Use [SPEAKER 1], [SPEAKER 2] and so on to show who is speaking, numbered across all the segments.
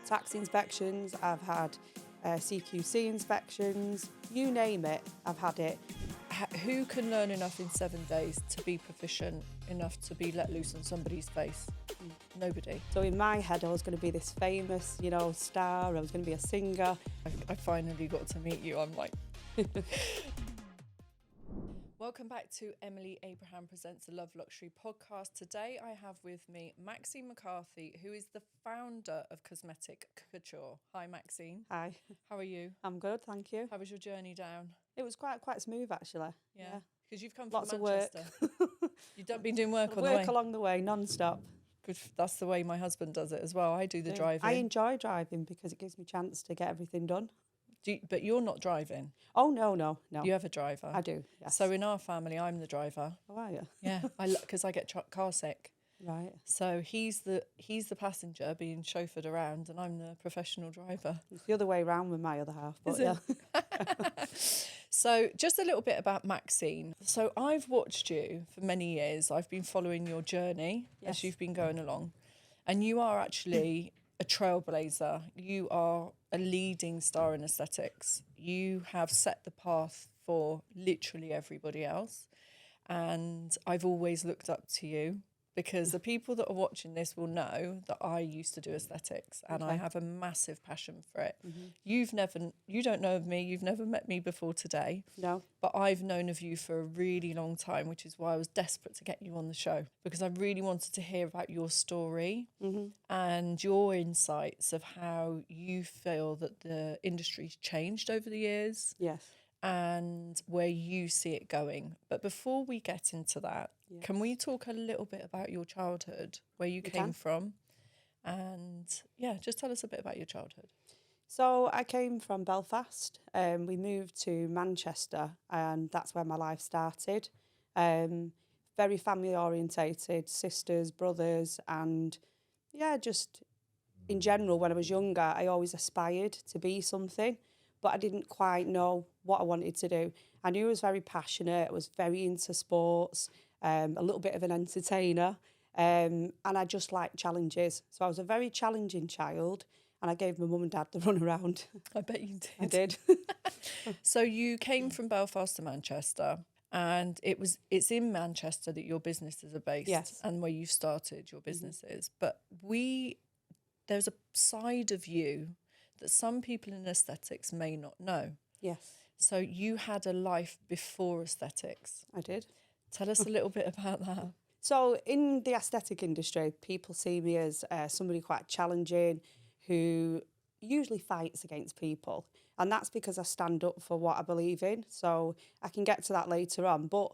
[SPEAKER 1] tax inspections, I've had CQC inspections, you name it, I've had it.
[SPEAKER 2] Who can learn enough in 7 days to be proficient enough to be let loose on somebody's face? Nobody.
[SPEAKER 1] So in my head, I was going to be this famous, star. I was going to be a singer.
[SPEAKER 2] I finally got to meet you. I'm like... Welcome back to Emily Abraham Presents the Love Luxury podcast. Today I have with me Maxine Mccarthy, who is the founder of Cosmetic Couture. Hi, Maxine.
[SPEAKER 1] Hi.
[SPEAKER 2] How are you?
[SPEAKER 1] I'm good, thank you.
[SPEAKER 2] How was your journey down?
[SPEAKER 1] It was quite smooth, actually.
[SPEAKER 2] Yeah. Because you've come from
[SPEAKER 1] Lots
[SPEAKER 2] Manchester.
[SPEAKER 1] of work.
[SPEAKER 2] You've been doing work on the way?
[SPEAKER 1] Work along the way, non-stop.
[SPEAKER 2] Good. That's the way my husband does it as well. I do the driving.
[SPEAKER 1] I enjoy driving because it gives me a chance to get everything done.
[SPEAKER 2] But you're not driving?
[SPEAKER 1] Oh, no.
[SPEAKER 2] You have a driver?
[SPEAKER 1] I do, yes.
[SPEAKER 2] So in our family, I'm the driver.
[SPEAKER 1] Oh, are you?
[SPEAKER 2] Yeah, because I get car sick.
[SPEAKER 1] Right.
[SPEAKER 2] So he's the passenger being chauffeured around, and I'm the professional driver.
[SPEAKER 1] It's the other way around with my other half. But
[SPEAKER 2] Is it? So just a little bit about Maxine. So I've watched you for many years. I've been following your journey as you've been going along. And you are actually a trailblazer. You are a leading star in aesthetics. You have set the path for literally everybody else. And I've always looked up to you, because the people that are watching this will know that I used to do aesthetics, and I have a massive passion for it. Mm-hmm. You don't know of me, you've never met me before today.
[SPEAKER 1] No.
[SPEAKER 2] But I've known of you for a really long time, which is why I was desperate to get you on the show, because I really wanted to hear about your story and your insights of how you feel that the industry's changed over the years.
[SPEAKER 1] Yes.
[SPEAKER 2] And where you see it going. But before we get into that, can we talk a little bit about your childhood, where you came from? And just tell us a bit about your childhood.
[SPEAKER 1] So I came from Belfast. We moved to Manchester, and that's where my life started. Very family orientated, sisters, brothers, and just in general, when I was younger, I always aspired to be something, but I didn't quite know what I wanted to do. I knew I was very passionate, I was very into sports, a little bit of an entertainer, and I just liked challenges. So I was a very challenging child, and I gave my mum and dad the runaround.
[SPEAKER 2] I bet you did.
[SPEAKER 1] I did.
[SPEAKER 2] So you came from Belfast to Manchester, and it's in Manchester that your businesses are based, and where you started your businesses. But there's a side of you that some people in aesthetics may not know. Yes. So you had a life before aesthetics.
[SPEAKER 1] I did.
[SPEAKER 2] Tell us a little bit about that.
[SPEAKER 1] So in the aesthetic industry, people see me as somebody quite challenging who usually fights against people. And that's because I stand up for what I believe in. So I can get to that later on. But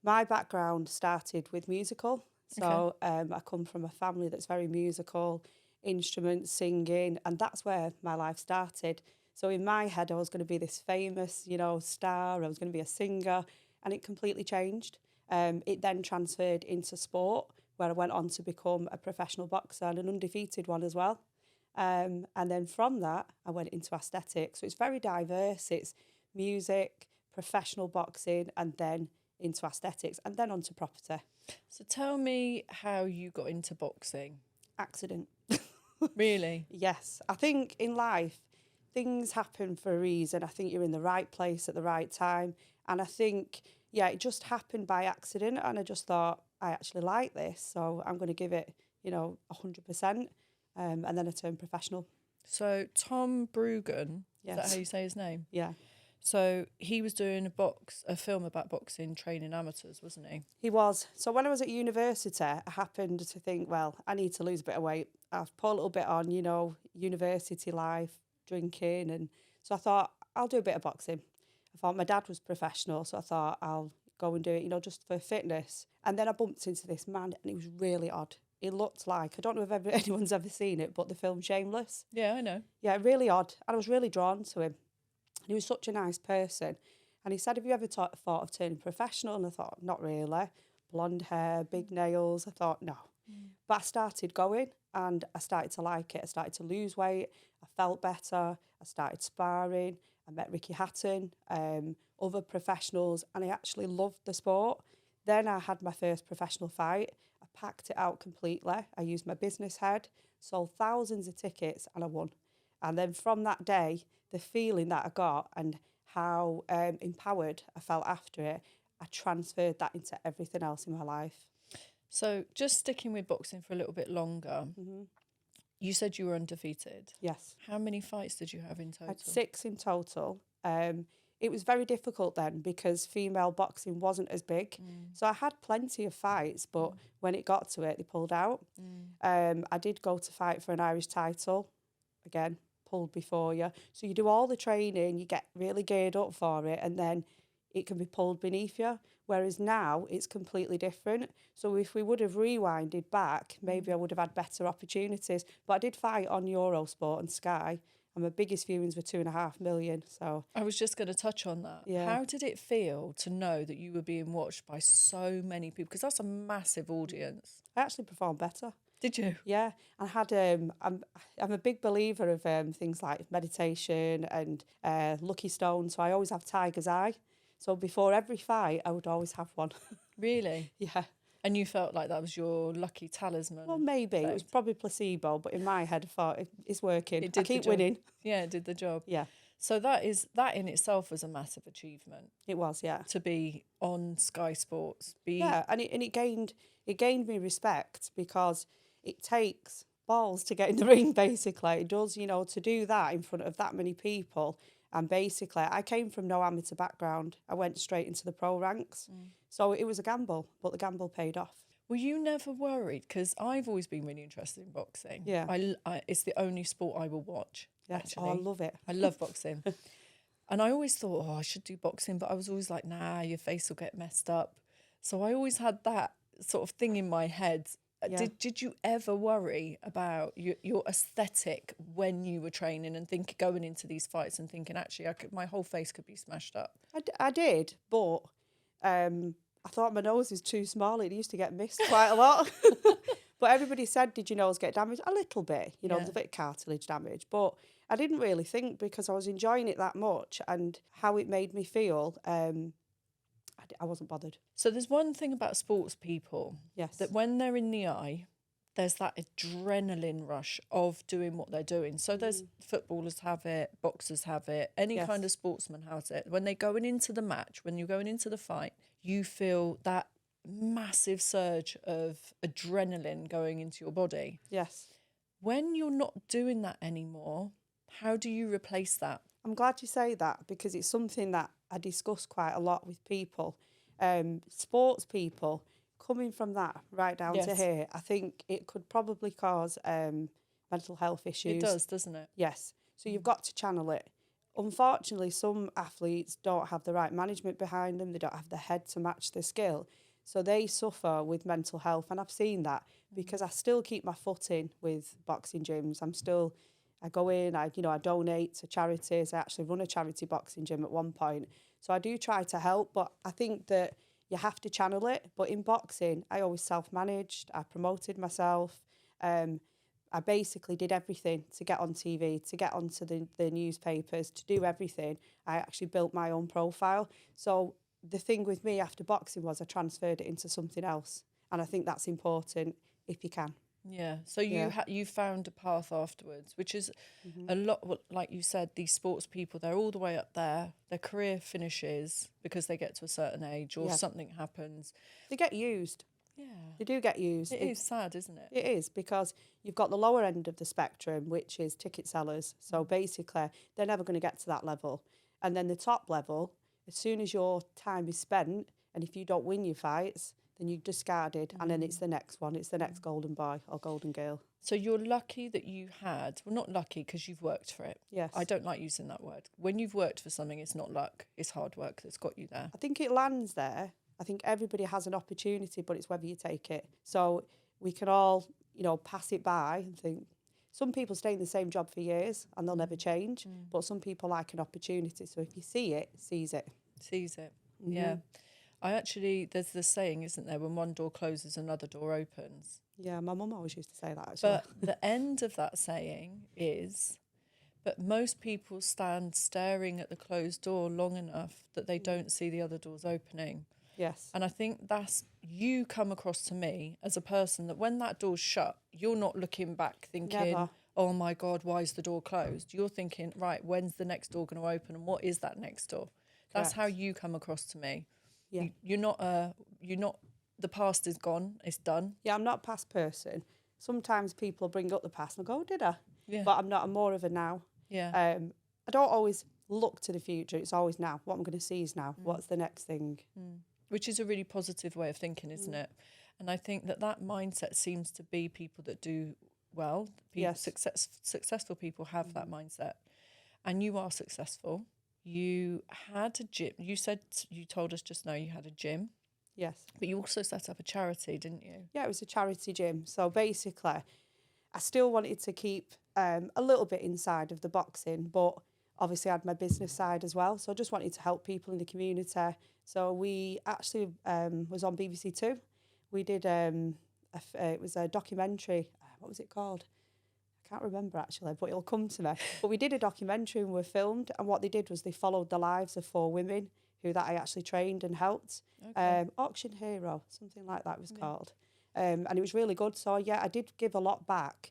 [SPEAKER 1] my background started with musical. So I come from a family that's very musical, instruments, singing, and that's where my life started. So in my head, I was going to be this famous, star. I was going to be a singer, and it completely changed. It then transferred into sport, where I went on to become a professional boxer and an undefeated one as well. And then from that, I went into aesthetics. So it's very diverse. It's music, professional boxing, and then into aesthetics, and then onto property.
[SPEAKER 2] So tell me how you got into boxing.
[SPEAKER 1] Accident.
[SPEAKER 2] Really?
[SPEAKER 1] Yes. I think in life, things happen for a reason. I think you're in the right place at the right time. And I think, it just happened by accident. And I just thought, I actually like this, so I'm going to give it, 100%. And then I turned professional.
[SPEAKER 2] So Tom Brugan, is that how you say his name?
[SPEAKER 1] Yeah.
[SPEAKER 2] So he was doing a film about boxing, training amateurs, wasn't he?
[SPEAKER 1] He was. So when I was at university, I happened to think, well, I need to lose a bit of weight. I've put a little bit on, university life, drinking. And so I thought, I'll do a bit of boxing. I thought my dad was professional, so I thought I'll go and do it, just for fitness. And then I bumped into this man, and he was really odd. It looked like, I don't know if anyone's ever seen it, but the film Shameless.
[SPEAKER 2] Yeah, I know.
[SPEAKER 1] Yeah, really odd. And I was really drawn to him. He was such a nice person. And he said, have you ever thought of turning professional? And I thought, not really. Blonde hair, big nails. I thought, no. But I started going, and I started to like it. I started to lose weight. I felt better. I started sparring. I met Ricky Hatton, other professionals, and I actually loved the sport. Then I had my first professional fight. I packed it out completely. I used my business head. sold thousands of tickets, and I won. And then from that day, the feeling that I got and how empowered I felt after it, I transferred that into everything else in my life.
[SPEAKER 2] So just sticking with boxing for a little bit longer, you said you were undefeated.
[SPEAKER 1] Yes.
[SPEAKER 2] How many fights did you have in total?
[SPEAKER 1] I had 6 in total. It was very difficult then because female boxing wasn't as big. So I had plenty of fights, but when it got to it, they pulled out. I did go to fight for an Irish title. Again, pulled before you. So you do all the training, you get really geared up for it, and then it can be pulled beneath you. Whereas now it's completely different. So if we would have rewinded back, maybe I would have had better opportunities. But I did fight on Eurosport and Sky, and my biggest viewings were 2.5 million. So
[SPEAKER 2] I was just going to touch on that.
[SPEAKER 1] Yeah.
[SPEAKER 2] How did it feel to know that you were being watched by so many people? Because that's a massive audience.
[SPEAKER 1] I actually performed better.
[SPEAKER 2] Did you?
[SPEAKER 1] Yeah, I had. I'm a big believer of things like meditation and lucky stone. So I always have tiger's eye. So before every fight, I would always have one.
[SPEAKER 2] Really?
[SPEAKER 1] Yeah.
[SPEAKER 2] And you felt like that was your lucky talisman?
[SPEAKER 1] Well, maybe it was probably placebo, but in my head, I thought it's working.
[SPEAKER 2] It did
[SPEAKER 1] I keep
[SPEAKER 2] the job.
[SPEAKER 1] winning.
[SPEAKER 2] Yeah, it did the job.
[SPEAKER 1] Yeah,
[SPEAKER 2] So that in itself was a massive achievement.
[SPEAKER 1] it was. Yeah.
[SPEAKER 2] To be on Sky Sports.
[SPEAKER 1] Yeah, and it gained me respect because it takes balls to get in the ring. Basically, it does. To do that in front of that many people. And basically, I came from no amateur background. I went straight into the pro ranks. So it was a gamble, but the gamble paid off.
[SPEAKER 2] Were you never worried? Because I've always been really interested in boxing.
[SPEAKER 1] Yeah.
[SPEAKER 2] It's the only sport I will watch.
[SPEAKER 1] Yes,
[SPEAKER 2] Actually.
[SPEAKER 1] I love it.
[SPEAKER 2] I love boxing. And I always thought, I should do boxing. But I was always like, nah, your face will get messed up. So I always had that sort of thing in my head.
[SPEAKER 1] Yeah.
[SPEAKER 2] Did you ever worry about your aesthetic when you were training and going into these fights and thinking, actually, my whole face could be smashed up?
[SPEAKER 1] I did, but I thought my nose was too small. It used to get missed quite a lot. But everybody said, did your nose get damaged? A little bit, there's a bit of cartilage damage. But I didn't really think because I was enjoying it that much and how it made me feel. I wasn't bothered.
[SPEAKER 2] So there's one thing about sports people.
[SPEAKER 1] Yes.
[SPEAKER 2] That when they're in the eye, there's that adrenaline rush of doing what they're doing. So there's footballers have it, boxers have it, any kind of sportsman has it. When they're going into the match, when you're going into the fight, you feel that massive surge of adrenaline going into your body.
[SPEAKER 1] Yes.
[SPEAKER 2] When you're not doing that anymore, how do you replace that?
[SPEAKER 1] I'm glad you say that because it's something that I discuss quite a lot with people. Sports people, coming from that right down to here, I think it could probably cause mental health issues.
[SPEAKER 2] It does, doesn't it?
[SPEAKER 1] Yes. So you've got to channel it. Unfortunately, some athletes don't have the right management behind them. They don't have the head to match their skill. So they suffer with mental health. And I've seen that because I still keep my foot in with boxing gyms. I go in, I donate to charities. I actually run a charity boxing gym at one point. So I do try to help, but I think that you have to channel it. But in boxing, I always self-managed. I promoted myself. I basically did everything to get on TV, to get onto the newspapers, to do everything. I actually built my own profile. So the thing with me after boxing was I transferred it into something else. And I think that's important if you can.
[SPEAKER 2] Yeah. So you found a path afterwards, which is a lot, like you said, these sports people, they're all the way up there. Their career finishes because they get to a certain age or something happens.
[SPEAKER 1] They get used.
[SPEAKER 2] Yeah.
[SPEAKER 1] They do get used.
[SPEAKER 2] It is sad, isn't it?
[SPEAKER 1] It is, because you've got the lower end of the spectrum, which is ticket sellers. So basically, they're never going to get to that level. And then the top level, as soon as your time is spent, and if you don't win your fights, then you're discarded, and then it's the next one. It's the next golden boy or golden girl.
[SPEAKER 2] So you're lucky that you had, well, not lucky because you've worked for it.
[SPEAKER 1] Yes.
[SPEAKER 2] I don't like using that word. When you've worked for something, it's not luck. It's hard work that's got you there.
[SPEAKER 1] I think it lands there. I think everybody has an opportunity, but it's whether you take it. So we can all, pass it by and think. Some people stay in the same job for years and they'll never change, but some people like an opportunity. So if you see it, seize it.
[SPEAKER 2] Seize it, yeah. There's this saying, isn't there, when one door closes, another door opens.
[SPEAKER 1] Yeah, my mum always used to say that, actually.
[SPEAKER 2] But the end of that saying is, but most people stand staring at the closed door long enough that they don't see the other doors opening.
[SPEAKER 1] Yes.
[SPEAKER 2] And I think that's, you come across to me as a person that when that door's shut, you're not looking back thinking,
[SPEAKER 1] Never.
[SPEAKER 2] oh my God, why is the door closed? You're thinking, right, when's the next door going to open and what is that next door? That's how
[SPEAKER 1] Correct.
[SPEAKER 2] you come across to me.
[SPEAKER 1] Yeah.
[SPEAKER 2] You're not, the past is gone, it's done.
[SPEAKER 1] Yeah, I'm not a past person. Sometimes people bring up the past and I go, oh, did I?
[SPEAKER 2] Yeah.
[SPEAKER 1] But I'm not. I'm more of a now.
[SPEAKER 2] Yeah.
[SPEAKER 1] I don't always look to the future. It's always now. What I'm going to see is now. What's the next thing?
[SPEAKER 2] Which is a really positive way of thinking, isn't it? And I think that mindset seems to be people that do well.
[SPEAKER 1] Yes.
[SPEAKER 2] Successful people have that mindset. And you are successful. You had a gym. You told us just now you had a gym.
[SPEAKER 1] Yes.
[SPEAKER 2] But you also set up a charity, didn't you?
[SPEAKER 1] Yeah, it was a charity gym. So basically, I still wanted to keep a little bit inside of the boxing, but obviously I had my business side as well. So I just wanted to help people in the community. So we actually was on BBC Two. We did, it was a documentary. What was it called? I can't remember actually, but it'll come to me. But we did a documentary and we filmed. And what they did was they followed the lives of 4 women who that I actually trained and helped.
[SPEAKER 2] Okay.
[SPEAKER 1] Auction Hero, something like that was called. And it was really good. So yeah, I did give a lot back,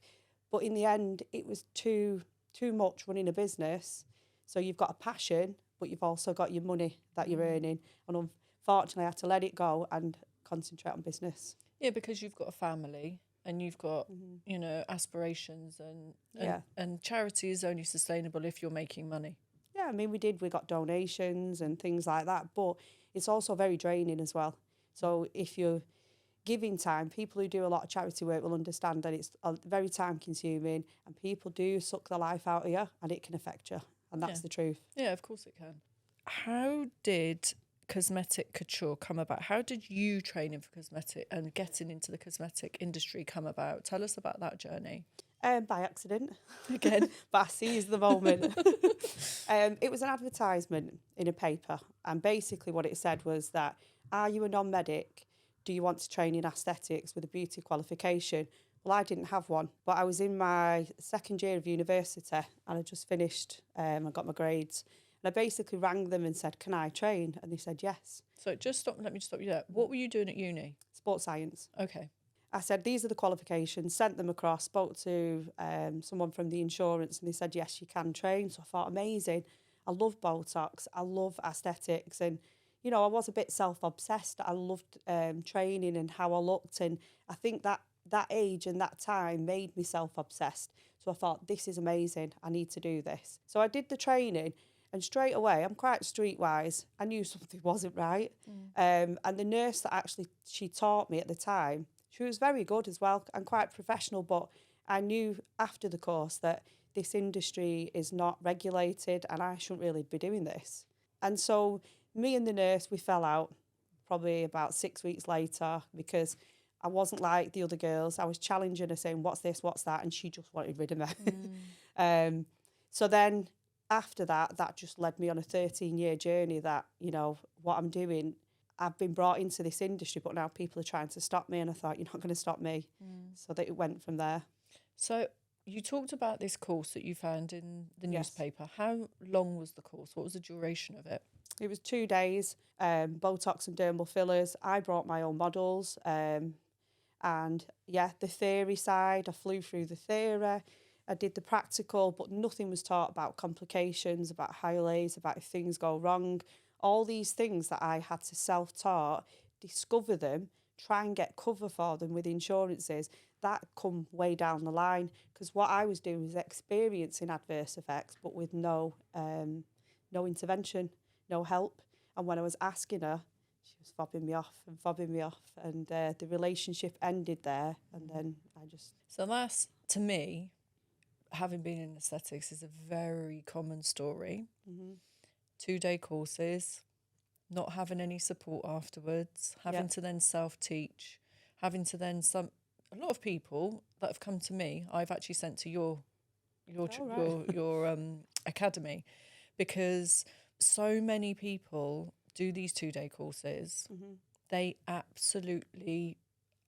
[SPEAKER 1] but in the end, it was too much running a business. So you've got a passion, but you've also got your money that you're earning. And unfortunately, I had to let it go and concentrate on business.
[SPEAKER 2] Yeah, because you've got a family and you've got, aspirations and charity is only sustainable if you're making money.
[SPEAKER 1] Yeah, I mean, we got donations and things like that, but it's also very draining as well. So if you're giving time, people who do a lot of charity work will understand that it's very time consuming and people do suck the life out of you and it can affect you. And that's the truth.
[SPEAKER 2] Yeah, of course it can. How did Cosmetic Couture come about? How did you train in for cosmetic and getting into the cosmetic industry come about? Tell us about that journey.
[SPEAKER 1] By accident.
[SPEAKER 2] Again.
[SPEAKER 1] But I seized the moment. It was an advertisement in a paper. And basically what it said was that, are you a non-medic? Do you want to train in aesthetics with a beauty qualification? Well, I didn't have one, but I was in my second year of university and I just finished. I got my grades. And I basically rang them and said, can I train? And they said, yes.
[SPEAKER 2] So let me just stop you there. What were you doing at uni?
[SPEAKER 1] Sports science.
[SPEAKER 2] Okay.
[SPEAKER 1] I said, these are the qualifications, sent them across, spoke to someone from the insurance and they said, yes, you can train. So I thought, amazing. I love Botox. I love aesthetics. And, you know, I was a bit self-obsessed. I loved training and how I looked. And I think that age and that time made me self-obsessed. So I thought, this is amazing. I need to do this. So I did the training. And straight away, I'm quite streetwise. I knew something wasn't right. And the nurse that she taught me at the time, she was very good as well and quite professional. But I knew after the course that this industry is not regulated and I shouldn't really be doing this. And so me and the nurse, we fell out probably about 6 weeks later because I wasn't like the other girls. I was challenging her saying, what's this, what's that? And she just wanted rid of me. So then after that just led me on a 13-year journey that, you know, what I'm doing, I've been brought into this industry, but now people are trying to stop me. And I thought, you're not going to stop me. So that it went from there.
[SPEAKER 2] So you talked about this course that you found in the newspaper. How long was the course? What was the duration of it?
[SPEAKER 1] It was 2 days, Botox and dermal fillers. I brought my own models. And yeah, the theory side, I flew through the theory. I did the practical, but nothing was taught about complications, about highlights, about if things go wrong. All these things that I had to self-taught, discover them, try and get cover for them with insurances, that come way down the line. Because what I was doing was experiencing adverse effects, but with no intervention, no help. And when I was asking her, she was fobbing me off. And the relationship ended there. And then I just...
[SPEAKER 2] So that's, to me, having been in aesthetics is a very common story. 2-day courses, not having any support afterwards, having to then self-teach, having to then a lot of people that have come to me, I've actually sent to your academy, because so many people do these 2-day courses. They absolutely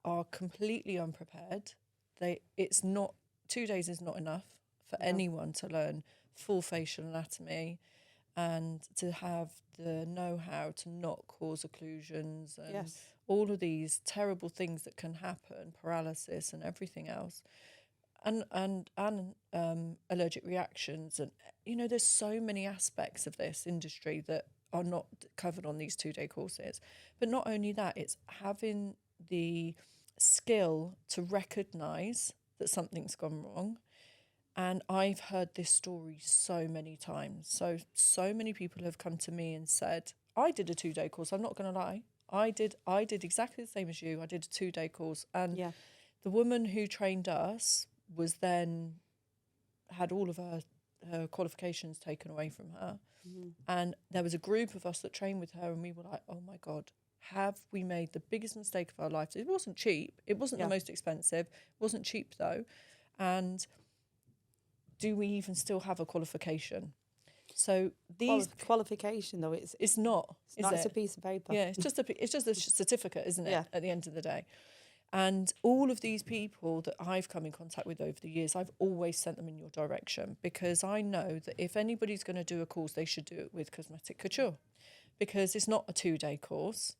[SPEAKER 2] are completely unprepared. It's not 2 days is not enough for anyone to learn full facial anatomy, and to have the know-how to not cause occlusions and
[SPEAKER 1] Yes.
[SPEAKER 2] all of these terrible things that can happen, paralysis and everything else, and allergic reactions. And, you know, there's so many aspects of this industry that are not covered on these 2-day courses. But not only that, it's having the skill to recognise that something's gone wrong. And I've heard this story so many times. So many people have come to me and said, I did a 2-day course. I'm not going to lie. I did exactly the same as you. I did a 2-day course. And the woman who trained us was then had all of her qualifications taken away from her. And there was a group of us that trained with her, and we were like, oh my God, have we made the biggest mistake of our lives? It wasn't cheap. It wasn't the most expensive. It wasn't cheap though. And do we even still have a qualification? So these
[SPEAKER 1] qualification though, it's
[SPEAKER 2] not.
[SPEAKER 1] It's a piece of paper.
[SPEAKER 2] Yeah, it's just a certificate, isn't it?
[SPEAKER 1] Yeah.
[SPEAKER 2] At the end of the day. And all of these people that I've come in contact with over the years, I've always sent them in your direction, because I know that if anybody's going to do a course, they should do it with Cosmetic Couture, because it's not a 2-day course.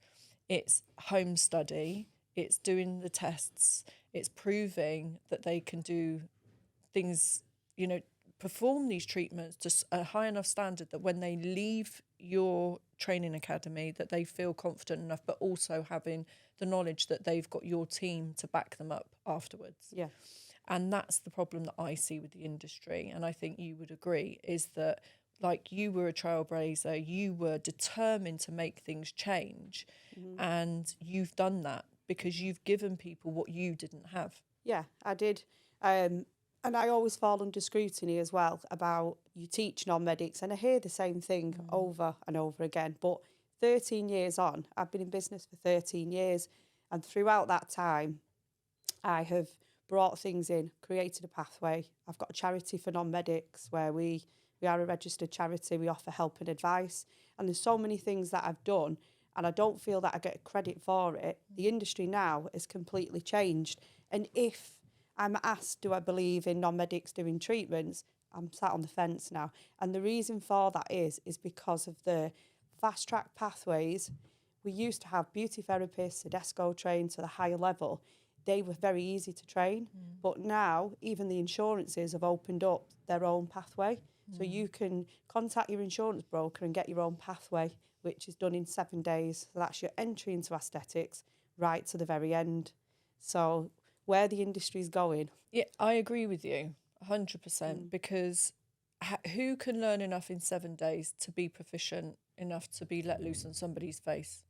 [SPEAKER 2] It's home study. It's doing the tests. It's proving that they can do things, you know, perform these treatments to a high enough standard that when they leave your training academy, that they feel confident enough, but also having the knowledge that they've got your team to back them up afterwards.
[SPEAKER 1] Yeah.
[SPEAKER 2] And that's the problem that I see with the industry. And I think you would agree, is that, like, you were a trailblazer, you were determined to make things change. And you've done that because you've given people what you didn't have.
[SPEAKER 1] Yeah, I did. And I always fall under scrutiny as well about you teach non-medics, and I hear the same thing over and over again. But 13 years on, I've been in business for 13 years, and throughout that time, I have brought things in, created a pathway. I've got a charity for non-medics where we are a registered charity. We offer help and advice, and there's so many things that I've done, and I don't feel that I get credit for it. The industry now has completely changed, and if I'm asked, do I believe in non-medics doing treatments? I'm sat on the fence now. And the reason for that is because of the fast-track pathways. We used to have beauty therapists, Sedesco trained to the higher level. They were very easy to train. But now, even the insurances have opened up their own pathway. So you can contact your insurance broker and get your own pathway, which is done in 7 days. So that's your entry into aesthetics right to the very end. So where the industry's going.
[SPEAKER 2] Yeah, I agree with you 100%, because who can learn enough in 7 days to be proficient enough to be let loose on somebody's face?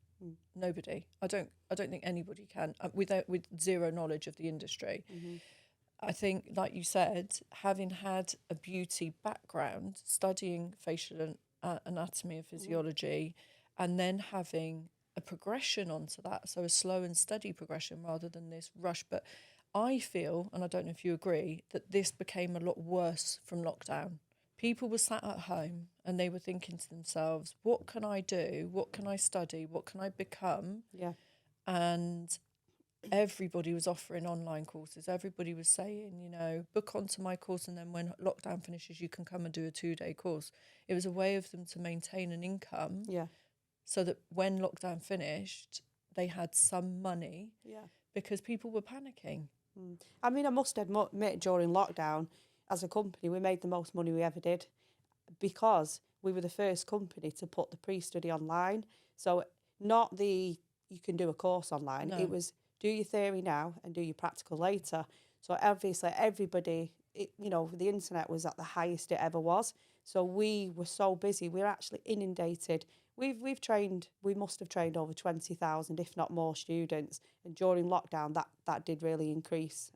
[SPEAKER 2] Nobody. I don't think anybody can with zero knowledge of the industry. I think, like you said, having had a beauty background, studying facial anatomy and physiology, and then having a progression onto that, so a slow and steady progression rather than this rush. But I feel, and I don't know if you agree, that this became a lot worse from lockdown. People were sat at home and they were thinking to themselves, what can I do? What can I study? What can I become?
[SPEAKER 1] Yeah.
[SPEAKER 2] And everybody was offering online courses. Everybody was saying, you know, book onto my course, and then when lockdown finishes, you can come and do a 2-day course. It was a way of them to maintain an income.
[SPEAKER 1] Yeah.
[SPEAKER 2] So that when lockdown finished, they had some money.
[SPEAKER 1] Yeah.
[SPEAKER 2] Because people were panicking.
[SPEAKER 1] I mean, I must admit, during lockdown, as a company, we made the most money we ever did, because we were the first company to put the pre-study online. So not you can do a course online. No. It was do your theory now and do your practical later. So obviously everybody, the internet was at the highest it ever was. So we were so busy. We were actually inundated. We must have trained over 20,000, if not more, students. And during lockdown, that did really increase.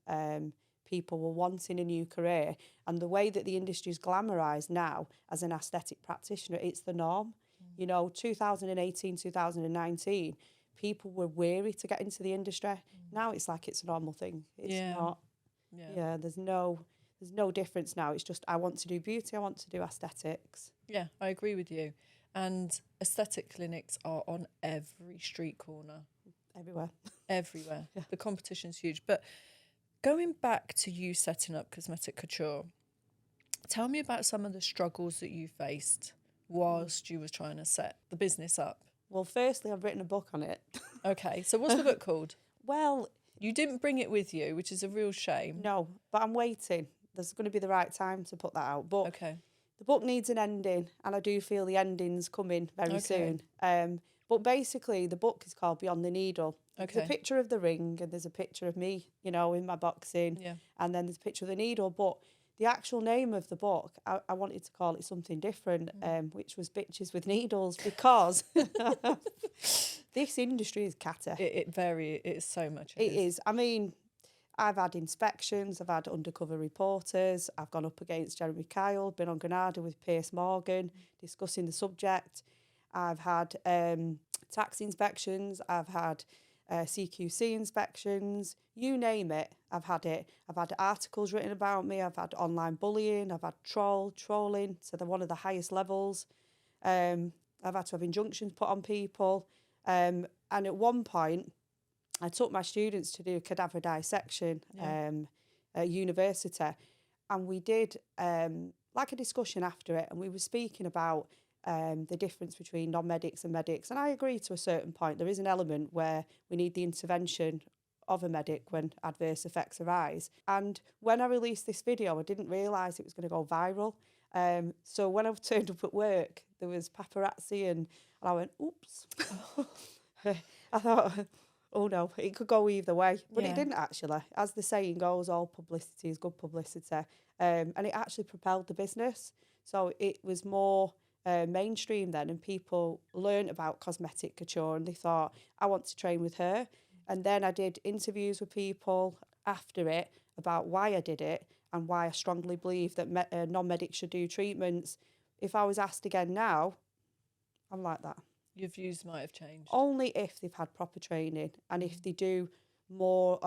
[SPEAKER 1] People were wanting a new career. And the way that the industry is glamorised now as an aesthetic practitioner, it's the norm. 2018, 2019, people were weary to get into the industry. Now it's like it's a normal thing. It's not. Yeah, there's no difference now. It's just, I want to do beauty, I want to do aesthetics.
[SPEAKER 2] Yeah, I agree with you. And aesthetic clinics are on every street corner. Everywhere. Yeah. The competition's huge. But going back to you setting up Cosmetic Couture, tell me about some of the struggles that you faced whilst you were trying to set the business up?
[SPEAKER 1] Well, firstly, I've written a book on it.
[SPEAKER 2] Okay, so what's the book called?
[SPEAKER 1] Well,
[SPEAKER 2] you didn't bring it with you, which is a real shame.
[SPEAKER 1] No, but I'm waiting. There's going to be the right time to put that out. But
[SPEAKER 2] okay.
[SPEAKER 1] The book needs an ending, and I do feel the ending's coming very soon. But basically, the book is called Beyond the Needle.
[SPEAKER 2] Okay.
[SPEAKER 1] There's a picture of the ring, and there's a picture of me, you know, in my boxing.
[SPEAKER 2] Yeah.
[SPEAKER 1] And then there's a picture of the needle. But the actual name of the book, I wanted to call it something different, which was Bitches with Needles, because this industry is catty.
[SPEAKER 2] It is so much.
[SPEAKER 1] It is. I mean, I've had inspections, I've had undercover reporters, I've gone up against Jeremy Kyle, been on Granada with Piers Morgan, discussing the subject. I've had tax inspections, I've had CQC inspections, you name it, I've had it. I've had articles written about me, I've had online bullying, I've had trolling, so they're one of the highest levels. I've had to have injunctions put on people. And at one point, I took my students to do a cadaver dissection at university, and we did like a discussion after it, and we were speaking about the difference between non-medics and medics. And I agree to a certain point. There is an element where we need the intervention of a medic when adverse effects arise. And when I released this video, I didn't realise it was going to go viral. So when I turned up at work, there was paparazzi, and I went, oops. I thought, oh no, it could go either way. But it didn't actually. As the saying goes, all publicity is good publicity. And it actually propelled the business. So it was more mainstream then, and people learned about Cosmetic Couture, and they thought, I want to train with her. And then I did interviews with people after it about why I did it and why I strongly believe that non-medics should do treatments. If I was asked again now, I'm like that.
[SPEAKER 2] Your views might have changed.
[SPEAKER 1] Only if they've had proper training, and if they do more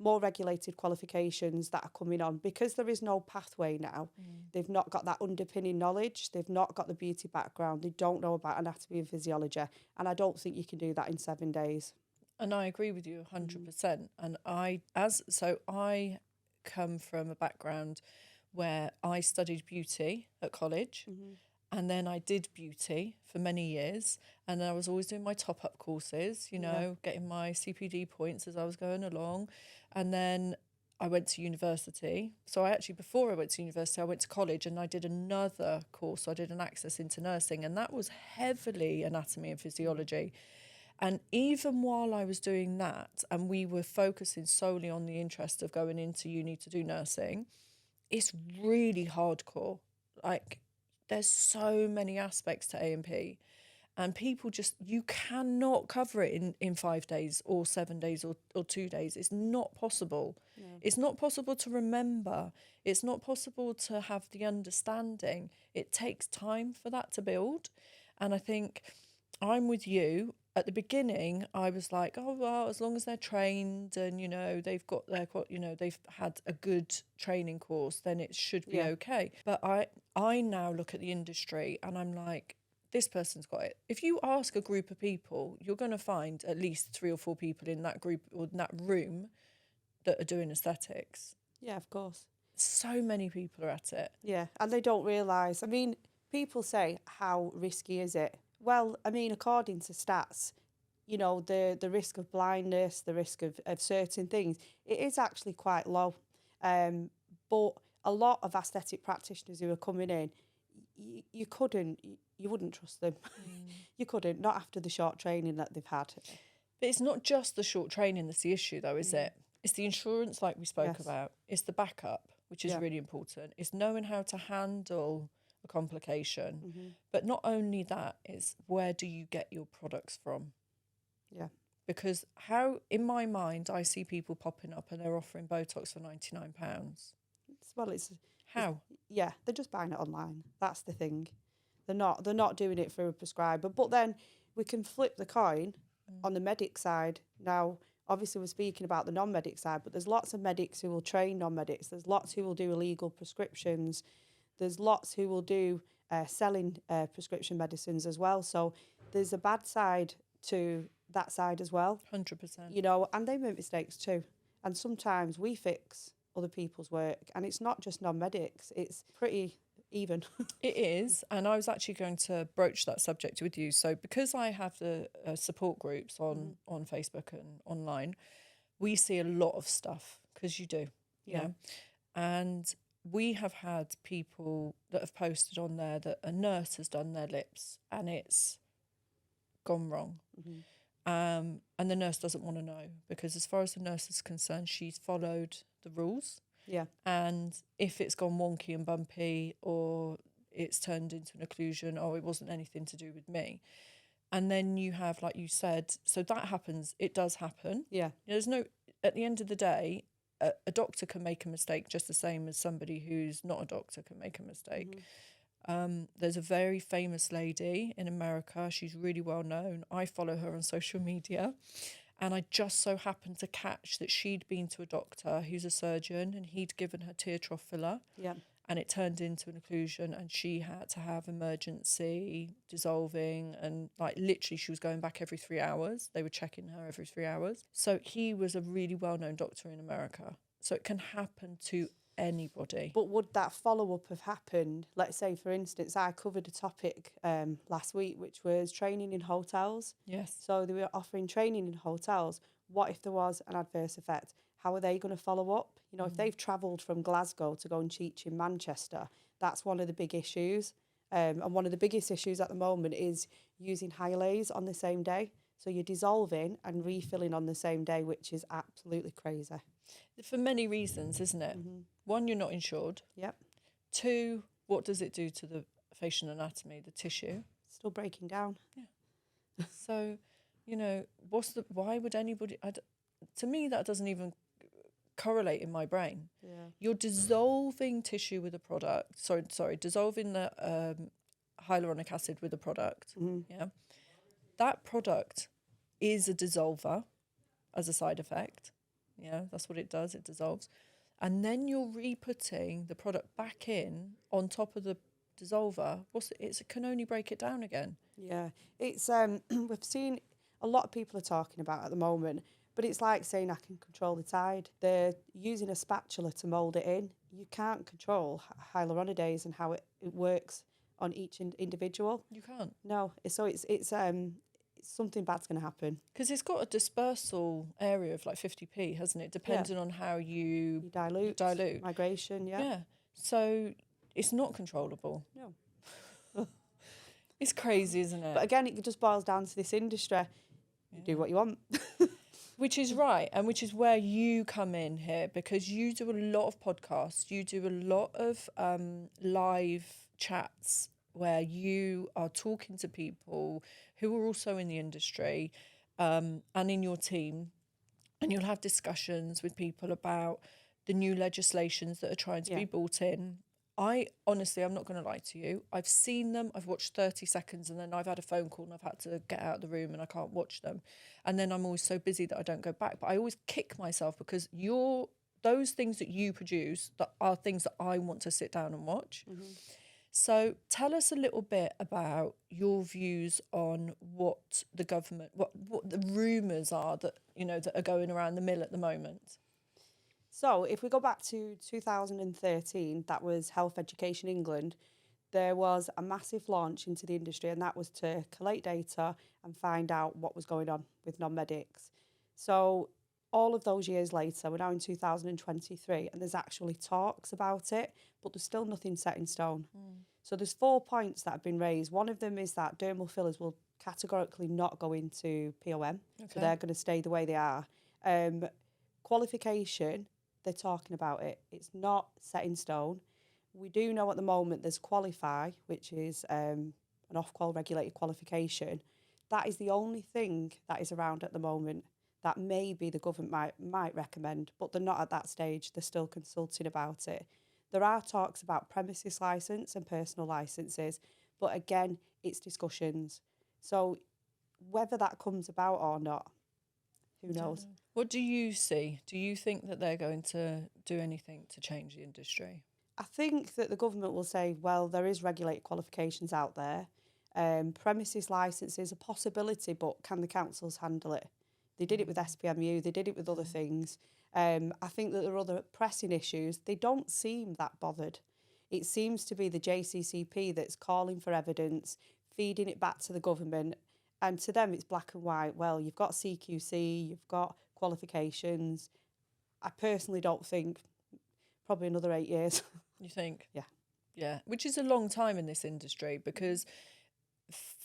[SPEAKER 1] regulated qualifications that are coming on, because there is no pathway now. They've not got that underpinning knowledge. They've not got the beauty background. They don't know about anatomy and physiology. And I don't think you can do that in 7 days.
[SPEAKER 2] And I agree with you 100%. And I come from a background where I studied beauty at college. And then I did beauty for many years. And then I was always doing my top-up courses, you know, getting my CPD points as I was going along. And then I went to university. So before I went to university, I went to college and I did another course. So I did an access into nursing, and that was heavily anatomy and physiology. And even while I was doing that, and we were focusing solely on the interest of going into uni to do nursing, it's really hardcore. Like, there's so many aspects to A&P, and people you cannot cover it in 5 days or 7 days or 2 days. It's not possible. No. It's not possible to remember. It's not possible to have the understanding. It takes time for that to build. And I think I'm with you. At the beginning, I was like, oh, well, as long as they're trained and, you know, they've got they've had a good training course, then it should be okay. But I now look at the industry and I'm like, this person's got it. If you ask a group of people, you're going to find at least 3 or 4 people in that group or in that room that are doing aesthetics.
[SPEAKER 1] Yeah, of course.
[SPEAKER 2] So many people are at it.
[SPEAKER 1] Yeah, and they don't realise. I mean, people say, how risky is it? Well, I mean, according to stats, you know, the risk of blindness, the risk of certain things, it is actually quite low. But a lot of aesthetic practitioners who are coming in, you wouldn't trust them. You couldn't, not after the short training that they've had.
[SPEAKER 2] But it's not just the short training that's the issue, though, is it? It's the insurance, like we spoke about. It's the backup, which is really important. It's knowing how to handle a complication. But not only that, it's where do you get your products from?
[SPEAKER 1] Yeah.
[SPEAKER 2] Because in my mind, I see people popping up and they're offering Botox for £99. How?
[SPEAKER 1] They're just buying it online. That's the thing. They're not doing it for a prescriber. But then we can flip the coin on the medic side. Now, obviously, we're speaking about the non-medic side, but there's lots of medics who will train non-medics. There's lots who will do illegal prescriptions. There's lots who will do selling prescription medicines as well. So there's a bad side to that side as well.
[SPEAKER 2] 100%.
[SPEAKER 1] You know, and they make mistakes too. And sometimes we fix other people's work. And it's not just non-medics. It's pretty even.
[SPEAKER 2] It is, and I was actually going to broach that subject with you. So because I have the support groups on Facebook and online, we see a lot of stuff, because you do,
[SPEAKER 1] Yeah.
[SPEAKER 2] and we have had people that have posted on there that a nurse has done their lips and it's gone wrong. And the nurse doesn't want to know, because as far as the nurse is concerned, she's followed the rules.
[SPEAKER 1] Yeah.
[SPEAKER 2] And if it's gone wonky and bumpy, or it's turned into an occlusion, or it wasn't anything to do with me. And then you have, like you said, so that happens. It does happen.
[SPEAKER 1] Yeah.
[SPEAKER 2] There's no, at the end of the day, a doctor can make a mistake just the same as somebody who's not a doctor can make a mistake. There's a very famous lady in America. She's really well known. I follow her on social media. And I just so happened to catch that she'd been to a doctor who's a surgeon, and he'd given her tear trough filler.
[SPEAKER 1] Yeah.
[SPEAKER 2] And it turned into an occlusion, and she had to have emergency dissolving, and like literally she was going back every 3 hours. They were checking her every 3 hours. So he was a really well-known doctor in America. So it can happen to anybody.
[SPEAKER 1] But would that follow-up have happened? Let's say, for instance, I covered a topic last week, which was training in hotels.
[SPEAKER 2] Yes.
[SPEAKER 1] So they were offering training in hotels. What if there was an adverse effect? How are they going to follow up? You know, if they've travelled from Glasgow to go and teach in Manchester, that's one of the big issues. And one of the biggest issues at the moment is using hyalays on the same day. So you're dissolving and refilling on the same day, which is absolutely crazy.
[SPEAKER 2] For many reasons, isn't it? One, you're not insured.
[SPEAKER 1] Yep.
[SPEAKER 2] Two, what does it do to the facial anatomy, the tissue?
[SPEAKER 1] Still breaking down.
[SPEAKER 2] Yeah. So, you know, why would anybody, to me, that doesn't even correlate in my brain.
[SPEAKER 1] Yeah.
[SPEAKER 2] You're dissolving tissue with a product. Sorry, dissolving the hyaluronic acid with a product. Yeah. That product is a dissolver as a side effect. Yeah, that's what it does. It dissolves. And then you're re-putting the product back in on top of the dissolver. It can only break it down again.
[SPEAKER 1] Yeah. It's we've seen a lot of people are talking about at the moment, but it's like saying I can control the tide. They're using a spatula to mould it in. You can't control hyaluronidase and how it works on each individual.
[SPEAKER 2] You can't.
[SPEAKER 1] No. So it's something bad's going to happen.
[SPEAKER 2] Because it's got a dispersal area of like 50p, hasn't it? Depending on how you
[SPEAKER 1] dilute. Migration, yeah.
[SPEAKER 2] Yeah. So it's not controllable.
[SPEAKER 1] No.
[SPEAKER 2] It's crazy, isn't it?
[SPEAKER 1] But again, it just boils down to this industry. You do what you want.
[SPEAKER 2] Which is right, and which is where you come in here, because you do a lot of podcasts, you do a lot of live chats where you are talking to people who are also in the industry and in your team, and you'll have discussions with people about the new legislations that are trying to be brought in. I honestly, I'm not going to lie to you. I've seen them. I've watched 30 seconds and then I've had a phone call and I've had to get out of the room and I can't watch them. And then I'm always so busy that I don't go back. But I always kick myself, because those things that you produce that are things that I want to sit down and watch. So tell us a little bit about your views on what the government, what the rumours are that, you know, that are going around the mill at the moment.
[SPEAKER 1] So if we go back to 2013, that was Health Education England, there was a massive launch into the industry, and that was to collate data and find out what was going on with non-medics. So all of those years later, we're now in 2023, and there's actually talks about it, but there's still nothing set in stone. So there's 4 points that have been raised. One of them is that dermal fillers will categorically not go into POM, so they're going to stay the way they are. Qualification, they're talking about it. It's not set in stone. We do know at the moment there's Qualify, which is an off-qual regulated qualification. That is the only thing that is around at the moment that maybe the government might recommend, but they're not at that stage. They're still consulting about it. There are talks about premises licence and personal licences, but again, it's discussions. So whether that comes about or not, who knows?
[SPEAKER 2] What do you see? Do you think that they're going to do anything to change the industry?
[SPEAKER 1] I think that the government will say, well, there is regulated qualifications out there. Premises licence is a possibility, but can the councils handle it? They did it with SPMU, they did it with other things. I think that there are other pressing issues. They don't seem that bothered. it seems to be the JCCP that's calling for evidence, feeding it back to the government. And to them, it's black and white. Well, you've got CQC, you've got qualifications. I personally don't think probably another 8 years.
[SPEAKER 2] You think?
[SPEAKER 1] Yeah.
[SPEAKER 2] Yeah, which is a long time in this industry, because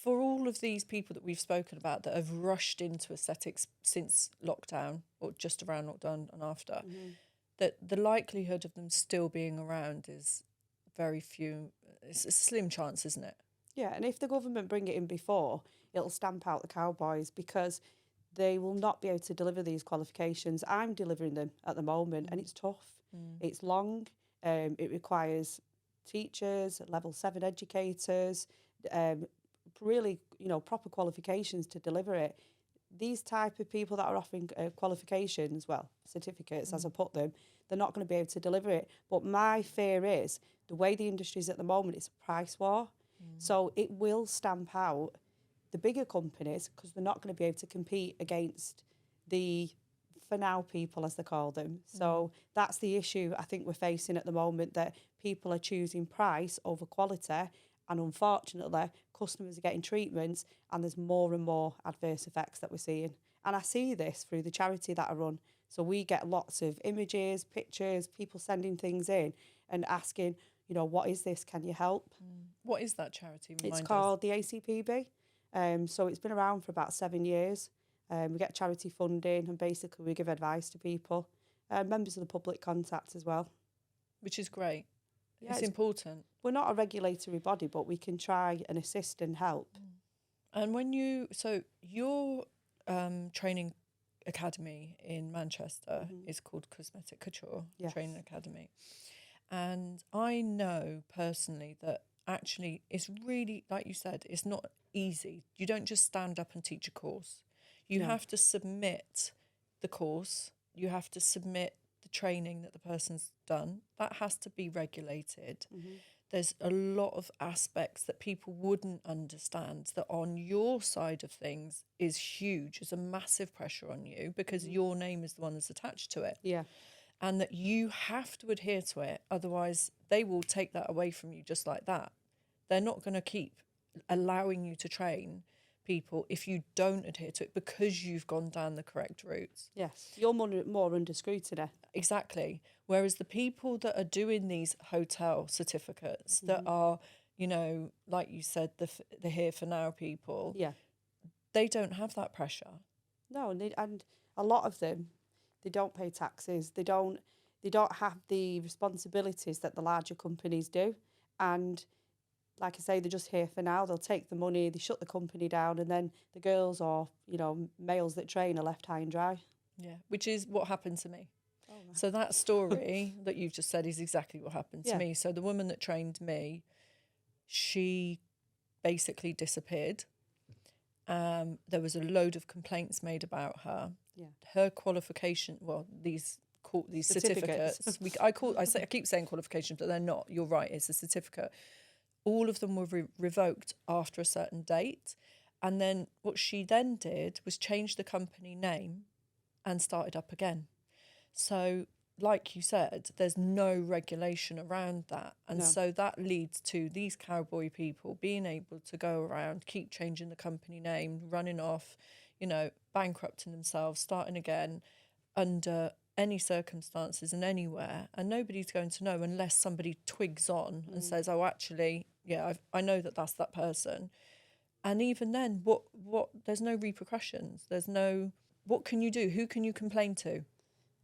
[SPEAKER 2] for all of these people that we've spoken about that have rushed into aesthetics since lockdown, or just around lockdown and after, that the likelihood of them still being around is very few. It's a slim chance, isn't it?
[SPEAKER 1] Yeah, and if the government bring it in before, it'll stamp out the cowboys, because they will not be able to deliver these qualifications. I'm delivering them at the moment, and it's tough. It's long. It requires teachers, level 7 educators, really, proper qualifications to deliver it. These type of people that are offering qualifications, well, certificates as I put them, they're not going to be able to deliver it. But my fear is the way the industry is at the moment, it's a price war. So it will stamp out the bigger companies, because they're not going to be able to compete against the for now people, as they call them. So that's the issue I think we're facing at the moment, that people are choosing price over quality, and unfortunately customers are getting treatments, and there's more and more adverse effects that we're seeing. And I see this through the charity that I run. So we get lots of images, pictures, people sending things in and asking, what is this? Can you help?
[SPEAKER 2] What is that charity?
[SPEAKER 1] It's called the ACPB. So it's been around for about 7 years. We get charity funding, and basically we give advice to people. Members of the public contact as well.
[SPEAKER 2] Which is great.
[SPEAKER 1] Yeah,
[SPEAKER 2] it's important.
[SPEAKER 1] We're not a regulatory body, but we can try and assist and help.
[SPEAKER 2] And your training academy in Manchester is called Cosmetic Couture Training Academy. And I know personally that actually it's really, like you said, it's not easy. You don't just stand up and teach a course. You have to submit the course. You have to submit the training that the person's done. That has to be regulated. There's a lot of aspects that people wouldn't understand that on your side of things is huge. There's a massive pressure on you, because your name is the one that's attached to it.
[SPEAKER 1] Yeah.
[SPEAKER 2] And that you have to adhere to it. Otherwise, they will take that away from you just like that. They're not going to keep allowing you to train people if you don't adhere to it, because you've gone down the correct routes.
[SPEAKER 1] Yes. You're more under scrutiny.
[SPEAKER 2] Exactly. Whereas the people that are doing these hotel certificates that are, like you said, the here for now people, they don't have that pressure.
[SPEAKER 1] No, and a lot of them, they don't pay taxes. They don't have the responsibilities that the larger companies do. And like I say, they're just here for now. They'll take the money, they shut the company down, and then the girls or, males that train are left high and dry.
[SPEAKER 2] Yeah, which is what happened to me. So that story that you've just said is exactly what happened to me. So the woman that trained me, she basically disappeared. There was a load of complaints made about her. Yeah. Her qualification, well, these certificates. I keep saying qualifications, but they're not. You're right. It's a certificate. All of them were revoked after a certain date, and then what she then did was change the company name and started up again. So, like you said, there's no regulation around that. And so that leads to these cowboy people being able to go around, keep changing the company name, running off, bankrupting themselves, starting again under any circumstances and anywhere. And nobody's going to know unless somebody twigs on and says, oh, actually, I know that's that person. And even then, what? There's no repercussions. There's no, what can you do? Who can you complain to?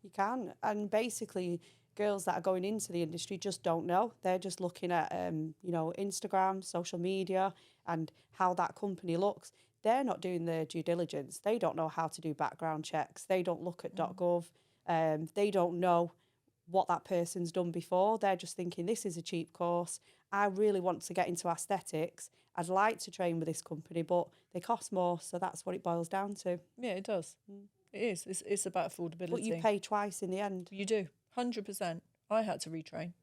[SPEAKER 1] You can. And basically, girls that are going into the industry just don't know. They're just looking at, Instagram, social media, and how that company looks. They're not doing their due diligence. They don't know how to do background checks. They don't look at .gov. They don't know what that person's done before. They're just thinking, this is a cheap course. I really want to get into aesthetics. I'd like to train with this company, but they cost more. So that's what it boils down to.
[SPEAKER 2] Yeah, it does. It is. It's about affordability.
[SPEAKER 1] But you pay twice in the end.
[SPEAKER 2] You do. 100%. I had to retrain.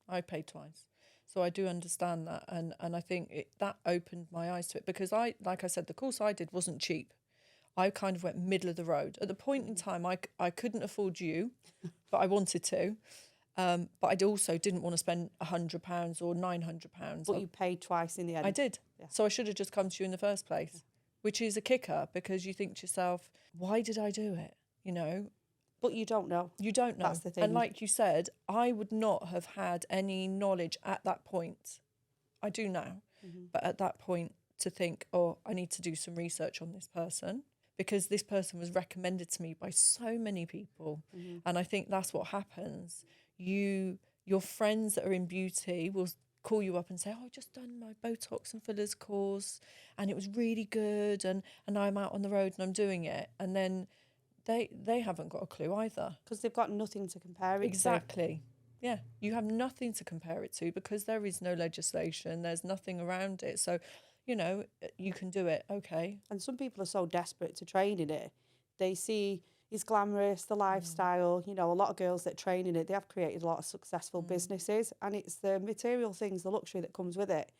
[SPEAKER 2] I paid twice. So I do understand that. And I think that opened my eyes to it, because like I said, the course I did wasn't cheap. I kind of went middle of the road. At the point in time, I couldn't afford you, but I wanted to. But I also didn't want to spend £100 or £900.
[SPEAKER 1] But you paid twice in the end.
[SPEAKER 2] I did.
[SPEAKER 1] Yeah.
[SPEAKER 2] So I should have just come to you in the first place, which is a kicker, because you think to yourself, why did I do it? You know?
[SPEAKER 1] But you don't know.
[SPEAKER 2] You don't know.
[SPEAKER 1] That's the thing.
[SPEAKER 2] And like you said, I would not have had any knowledge at that point. I do now. But at that point, to think, oh, I need to do some research on this person, because this person was recommended to me by so many people. And I think that's what happens. Your friends that are in beauty will call you up and say, oh, I've just done my Botox and fillers course and it was really good, and I'm out on the road and I'm doing it. And then they haven't got a clue either.
[SPEAKER 1] Because they've got nothing to compare it to.
[SPEAKER 2] Exactly. Yeah, you have nothing to compare it to, because there is no legislation, there's nothing around it. So, you know, you can do it, okay.
[SPEAKER 1] And some people are so desperate to train in it. They see it's glamorous, the lifestyle. You know, a lot of girls that train in it, they have created a lot of successful businesses, and it's the material things, the luxury that comes with it.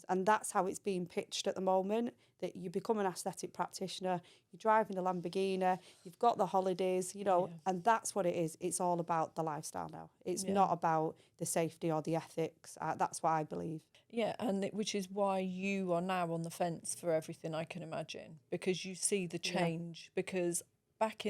[SPEAKER 1] And that's how it's being pitched at the moment, that you become an aesthetic practitioner, you're driving a Lamborghini, you've got the holidays, you know, and that's what it is. It's all about the lifestyle now. It's not about the safety or the ethics. That's what I believe.
[SPEAKER 2] Yeah, and which is why you are now on the fence for everything, I can imagine, because you see the change. Because back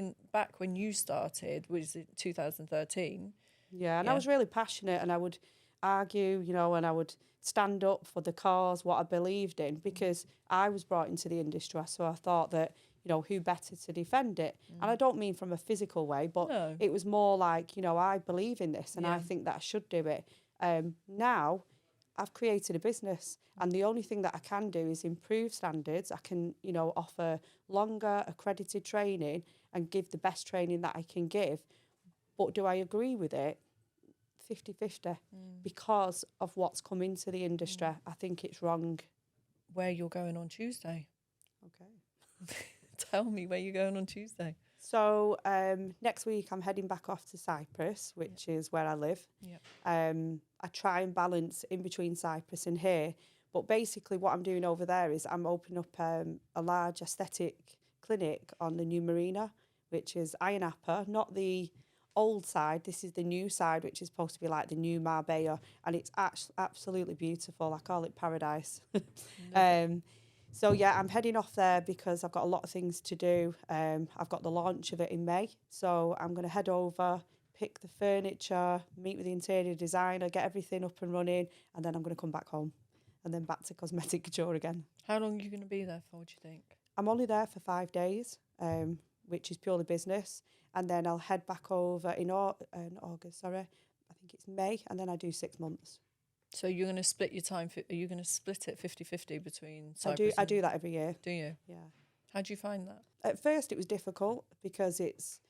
[SPEAKER 2] when you started, was it 2013?
[SPEAKER 1] Yeah, and I was really passionate, and I would argue, you know, and I would stand up for the cause, what I believed in, because I was brought into the industry. So I thought that, you know, who better to defend it? And I don't mean from a physical way, but it was more like, you know, I believe in this and I think that I should do it. Now I've created a business, and the only thing that I can do is improve standards. I can, you know, offer longer accredited training and give the best training that I can give. But do I agree with it? 50-50 because of what's come into the industry. I think it's wrong.
[SPEAKER 2] Where you're going on Tuesday?
[SPEAKER 1] Okay.
[SPEAKER 2] Tell me where you're going on Tuesday.
[SPEAKER 1] So next week I'm heading back off to Cyprus, which is where I live. I try and balance in between Cyprus and here, but basically what I'm doing over there is I'm opening up a large aesthetic clinic on the new Marina, which is Iron Upper, not the old side. This is the new side, which is supposed to be like the new Marbella, and it's absolutely beautiful. I call it paradise. So yeah, I'm heading off there because I've got a lot of things to do. I've got the launch of it in May, so I'm going to head over, pick the furniture, meet with the interior designer, get everything up and running, and then I'm going to come back home and then back to Cosmetic Couture again.
[SPEAKER 2] How long are you going to be there for, do you think?
[SPEAKER 1] I'm only there for 5 days, which is purely business. And then I'll head back over in August, I think it's May, and then I do 6 months.
[SPEAKER 2] So you're going to split your time, are you going to split it 50-50 between Cyprus
[SPEAKER 1] I do that every year.
[SPEAKER 2] Do you?
[SPEAKER 1] Yeah.
[SPEAKER 2] How do you find that?
[SPEAKER 1] At first it was difficult because it's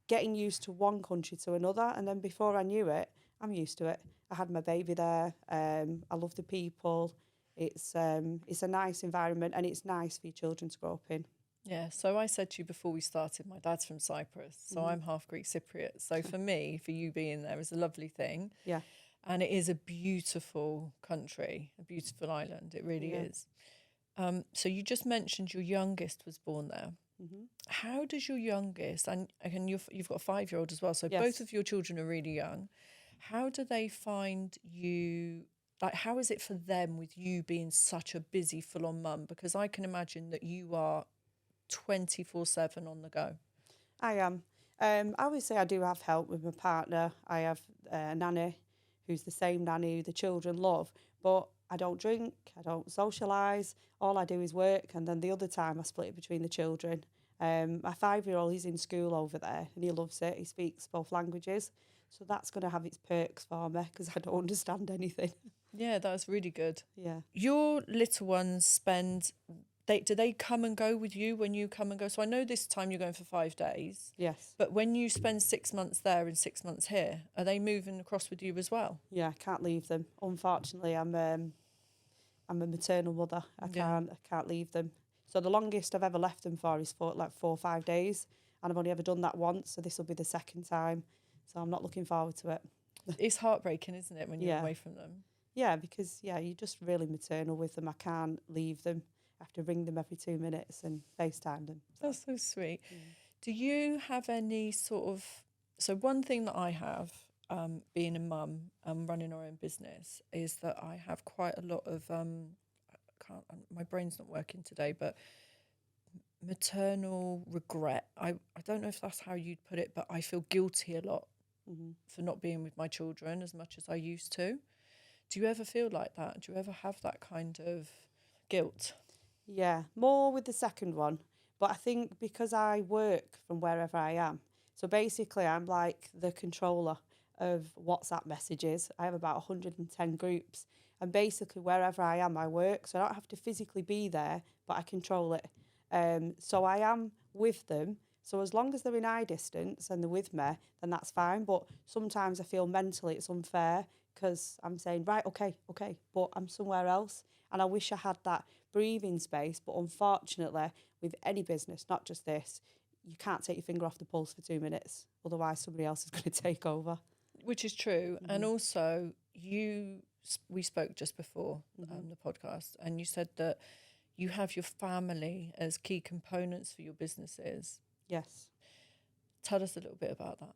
[SPEAKER 1] getting used to one country to another, and then before I knew it, I'm used to it. I had my baby there, I love the people. It's a nice environment, and it's nice for your children to grow up in.
[SPEAKER 2] Yeah, so I said to you before we started, my dad's from Cyprus, so I'm half Greek Cypriot. So for me, for you being there is a lovely thing.
[SPEAKER 1] Yeah.
[SPEAKER 2] And it is a beautiful country, a beautiful island. It really is. So you just mentioned your youngest was born there. How does your youngest, and you've got a 5-year-old as well, so both of your children are really young. How do they find you? Like, how is it for them with you being such a busy, full-on mum? Because I can imagine that you are 24/7 on the go. I
[SPEAKER 1] am. Obviously, I do have help with my partner. I have a nanny who's the same nanny the children love, but I don't drink, I don't socialise. All I do is work, and then the other time I split it between the children. My 5-year-old, he's in school over there, and he loves it. He speaks both languages, so that's going to have its perks for me because I don't understand anything.
[SPEAKER 2] Yeah, that's really good.
[SPEAKER 1] Yeah.
[SPEAKER 2] Your little ones do they come and go with you when you come and go? So I know this time you're going for 5 days.
[SPEAKER 1] Yes.
[SPEAKER 2] But when you spend 6 months there and 6 months here, are they moving across with you as well?
[SPEAKER 1] Yeah, I can't leave them. Unfortunately, I'm a maternal mother. I can't leave them. So the longest I've ever left them for is 4 or 5 days, and I've only ever done that once. So this will be the second time. So I'm not looking forward to it.
[SPEAKER 2] It's heartbreaking, isn't it, when you're away from them?
[SPEAKER 1] Yeah, because you're just really maternal with them. I can't leave them. I have to ring them every 2 minutes and FaceTime them.
[SPEAKER 2] That's so sweet. Yeah. Do you have any sort of... So one thing that I have, being a mum and running our own business is that I have quite a lot of my brain's not working today, but maternal regret. I don't know if that's how you'd put it, but I feel guilty a lot for not being with my children as much as I used to. Do you ever feel like that? Do you ever have that kind of guilt?
[SPEAKER 1] Yeah, more with the second one. But I think because I work from wherever I am, so basically I'm like the controller of WhatsApp messages. I have about 110 groups. And basically wherever I am, I work. So I don't have to physically be there, but I control it. So I am with them. So as long as they're in eye distance and they're with me, then that's fine. But sometimes I feel mentally it's unfair because I'm saying, right, okay, but I'm somewhere else. And I wish I had that breathing space. But unfortunately, with any business, not just this, you can't take your finger off the pulse for 2 minutes. Otherwise, somebody else is going to take over.
[SPEAKER 2] Which is true. And also, we spoke just before the podcast, and you said that you have your family as key components for your businesses.
[SPEAKER 1] Yes.
[SPEAKER 2] Tell us a little bit about that.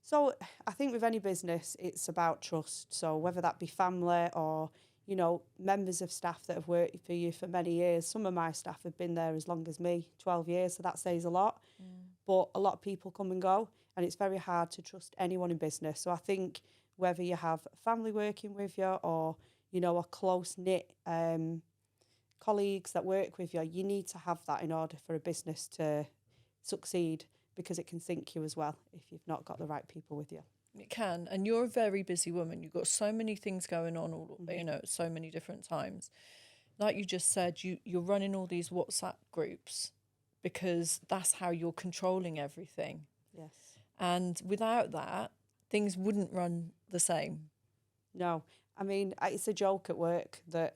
[SPEAKER 1] So I think with any business, it's about trust. So whether that be family or, you know, members of staff that have worked for you for many years. Some of my staff have been there as long as me, 12 years. So that says a lot. But a lot of people come and go, and it's very hard to trust anyone in business. So I think whether you have family working with you or, you know, a close-knit colleagues that work with you, you need to have that in order for a business to succeed, because it can sink you as well if you've not got the right people with you.
[SPEAKER 2] It can, and you're a very busy woman. You've got so many things going on, you know, at so many different times. Like you just said, you're running all these WhatsApp groups because that's how you're controlling everything.
[SPEAKER 1] Yes.
[SPEAKER 2] And without that, things wouldn't run the same.
[SPEAKER 1] No. I mean, it's a joke at work that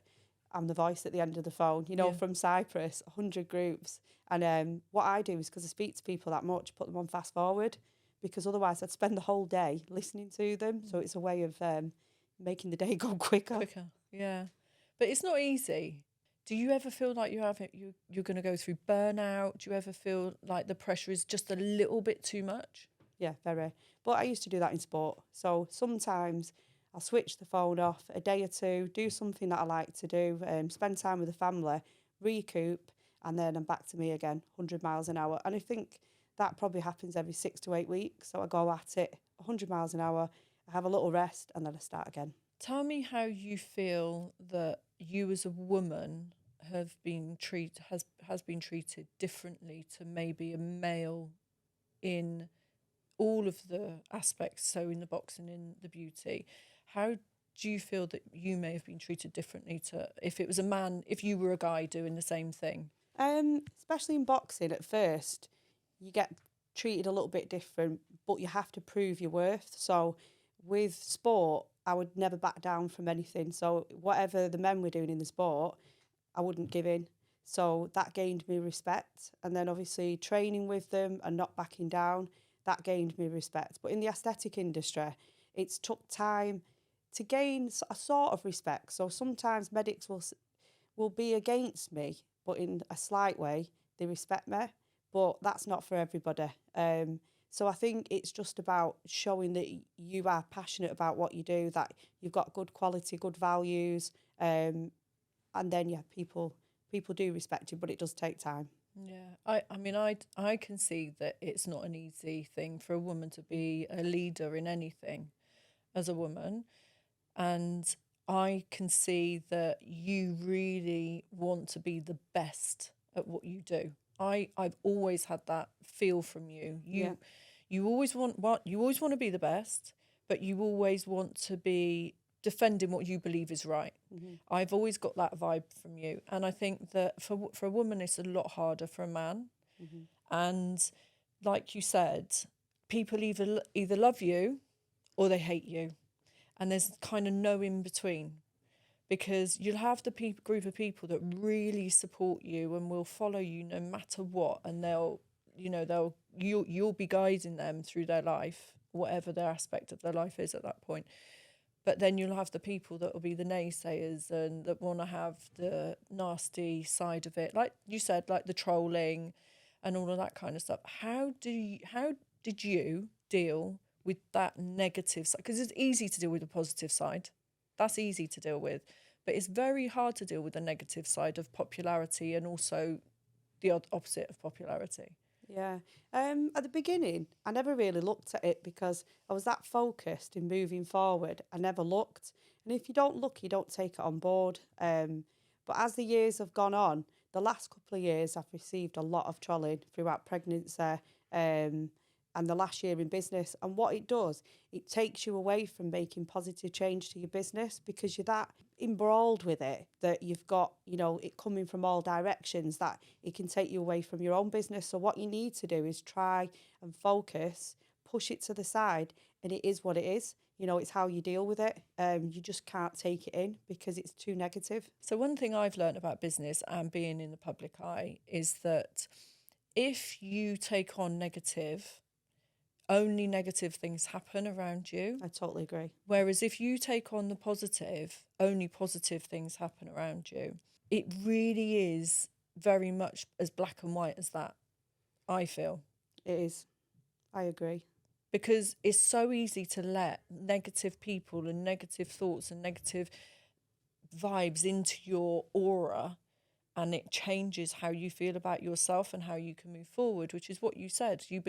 [SPEAKER 1] I'm the voice at the end of the phone, you know, from Cyprus, 100 groups. And what I do is, because I speak to people that much, put them on fast forward, because otherwise I'd spend the whole day listening to them. So it's a way of making the day go quicker.
[SPEAKER 2] Yeah. But it's not easy. Do you ever feel like you're going to go through burnout? Do you ever feel like the pressure is just a little bit too much?
[SPEAKER 1] Yeah, very. But I used to do that in sport. So sometimes I'll switch the phone off a day or two, do something that I like to do, spend time with the family, recoup, and then I'm back to me again, 100 miles an hour. And I think that probably happens every 6 to 8 weeks. So I go at it 100 miles an hour, I have a little rest, and then I start again.
[SPEAKER 2] Tell me how you feel that you as a woman have been has been treated differently to maybe a male in all of the aspects, so in the boxing, in the beauty. How do you feel that you may have been treated differently to if it was a man, if you were a guy doing the same thing?
[SPEAKER 1] Especially in boxing, at first, you get treated a little bit different, but you have to prove your worth. So with sport, I would never back down from anything. So whatever the men were doing in the sport, I wouldn't give in. So that gained me respect. And then obviously training with them and not backing down, that gained me respect. But in the aesthetic industry, it's took time to gain a sort of respect. So sometimes medics will be against me, but in a slight way, they respect me. But that's not for everybody. So I think it's just about showing that you are passionate about what you do, that you've got good quality, good values, and then people do respect you, but it does take time.
[SPEAKER 2] Yeah, I mean, I can see that it's not an easy thing for a woman to be a leader in anything as a woman, and I can see that you really want to be the best at what you do. I've always had that feel from you. You always want to be the best, but you always want to be defending what you believe is right. I've always got that vibe from you, and I think that for a woman it's a lot harder for a man. And like you said, people either love you or they hate you, and there's kind of no in between, because you'll have the group of people that really support you and will follow you no matter what, and you'll be guiding them through their life, whatever their aspect of their life is at that point. But then you'll have the people that will be the naysayers and that want to have the nasty side of it, like you said, like the trolling and all of that kind of stuff. How did you deal with that negative side? Because it's easy to deal with the positive side. That's easy to deal with. But it's very hard to deal with the negative side of popularity and also the opposite of popularity.
[SPEAKER 1] Yeah. At the beginning, I never really looked at it because I was that focused in moving forward. I never looked. And if you don't look, you don't take it on board. But as the years have gone on, the last couple of years, I've received a lot of trolling throughout pregnancy and the last year in business. And what it does, it takes you away from making positive change to your business because you're that embroiled with it that you've got, you know, it coming from all directions that it can take you away from your own business. So what you need to do is try and focus, push it to the side, and it is what it is. You know, it's how you deal with it. You just can't take it in because it's too negative.
[SPEAKER 2] So one thing I've learned about business and being in the public eye is that if you take on negative, only negative things happen around you.
[SPEAKER 1] I totally agree.
[SPEAKER 2] Whereas if you take on the positive, only positive things happen around you. It really is very much as black and white as that, I feel.
[SPEAKER 1] It is. I agree.
[SPEAKER 2] Because it's so easy to let negative people and negative thoughts and negative vibes into your aura, and it changes how you feel about yourself and how you can move forward, which is what you said. You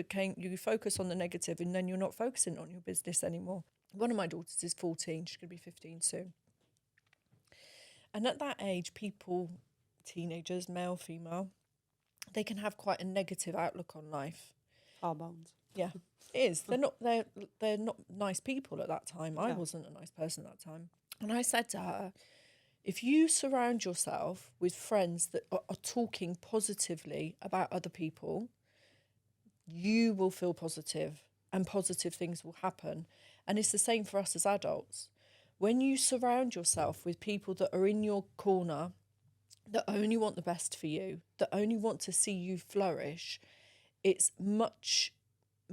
[SPEAKER 2] focus on the negative and then you're not focusing on your business anymore. One of my daughters is 14, she's going to be 15 soon. And at that age, people, teenagers, male, female, they can have quite a negative outlook on life.
[SPEAKER 1] Hormones.
[SPEAKER 2] Yeah, it is. They're not nice people at that time. I wasn't a nice person at that time. And I said to her, if you surround yourself with friends that are talking positively about other people, you will feel positive and positive things will happen. And it's the same for us as adults. When you surround yourself with people that are in your corner, that only want the best for you, that only want to see you flourish, it's much